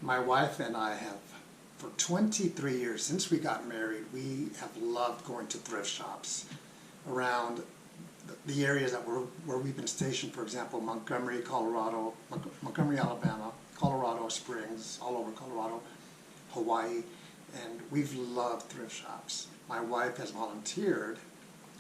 My wife and I have, for 23 years, since we got married, we have loved going to thrift shops around the areas that where we've been stationed. For example, Montgomery, Colorado, Montgomery, Alabama, Colorado Springs, all over Colorado, Hawaii, and we've loved thrift shops. My wife has volunteered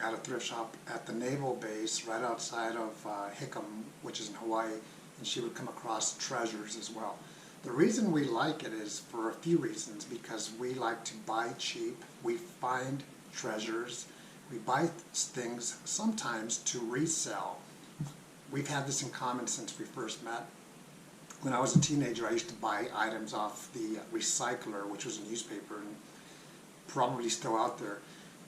at a thrift shop at the naval base right outside of Hickam, which is in Hawaii, and she would come across treasures as well. The reason we like it is for a few reasons, because we like to buy cheap, we find treasures, we buy things sometimes to resell. We've had this in common since we first met. When I was a teenager, I used to buy items off the Recycler, which was a newspaper and probably still out there.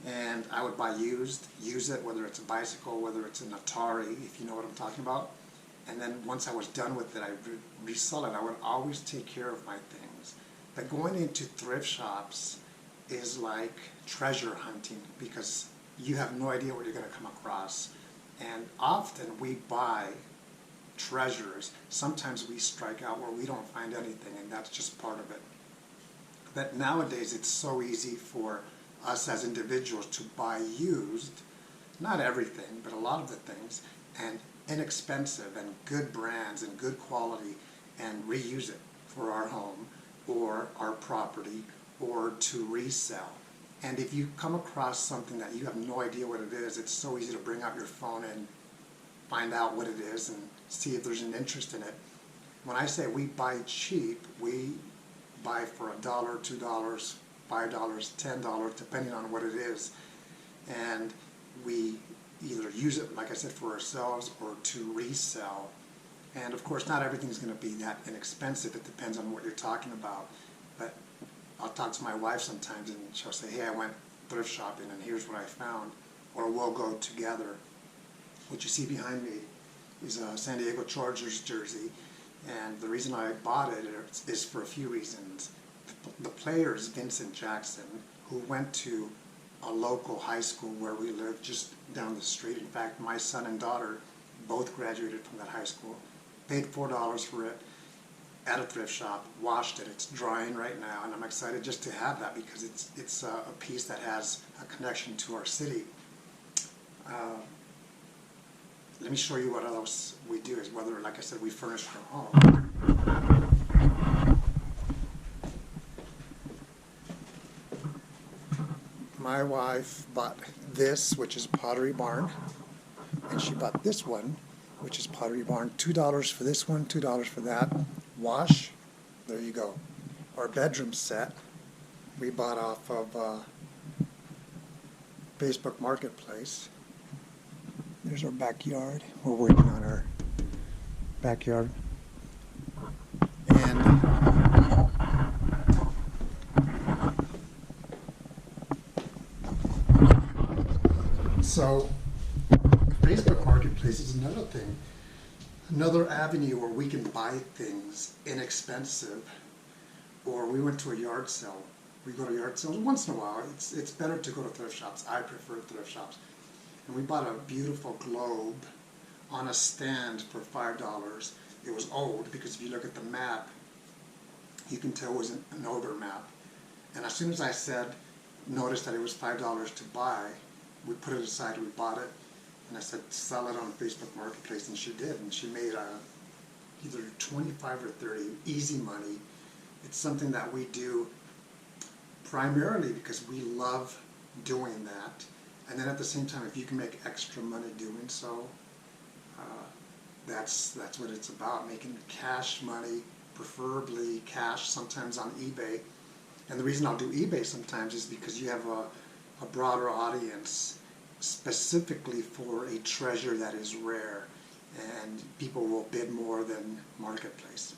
And I would buy used, use it, whether it's a bicycle, whether it's an Atari, if you know what I'm talking about. And then once I was done with it, I would resell it. I would always take care of my things. But going into thrift shops is like treasure hunting, because you have no idea what you're going to come across. And often we buy treasures. Sometimes we strike out where we don't find anything, and that's just part of it. But nowadays it's so easy for us as individuals to buy used, not everything, but a lot of the things, and inexpensive and good brands and good quality, and reuse it for our home or our property or to resell. And if you come across something that you have no idea what it is, it's so easy to bring out your phone and find out what it is and see if there's an interest in it. When I say we buy cheap, we buy for $1, $2, $5, $10, depending on what it is. And we either use it, like I said, for ourselves or to resell. And of course, not everything is going to be that inexpensive. It depends on what you're talking about. But I'll talk to my wife sometimes and she'll say, hey, I went thrift shopping and here's what I found. Or we'll go together. What you see behind me is a San Diego Chargers jersey. And the reason I bought it is for a few reasons. The player is Vincent Jackson, who went to a local high school where we live just down the street. In fact, my son and daughter both graduated from that high school. Paid $4 for it at a thrift shop, washed it. It's drying right now, and I'm excited just to have that because it's a piece that has a connection to our city. Let me show you what else we do, is whether, like I said, we furnish our home. My wife bought this, which is Pottery Barn, and she bought this one, which is Pottery Barn. $2 for this one, $2 for that. Wash, there you go. Our bedroom set, we bought off of Facebook Marketplace. There's our backyard. We're working on our backyard. And so Facebook Marketplace is another thing, another avenue where we can buy things inexpensive. Or we went to a yard sale. We go to yard sales once in a while. It's better to go to thrift shops. I prefer thrift shops. And we bought a beautiful globe on a stand for $5. It was old because if you look at the map, you can tell it was an older map. And as soon as I noticed that it was $5 to buy, we put it aside, we bought it, and I said, sell it on Facebook Marketplace, and she did. And she made either 25 or 30, easy money. It's something that we do primarily because we love doing that. And then at the same time, if you can make extra money doing so, that's what it's about, making cash money, preferably cash, sometimes on eBay. And the reason I'll do eBay sometimes is because you have a broader audience specifically for a treasure that is rare, and people will bid more than Marketplace.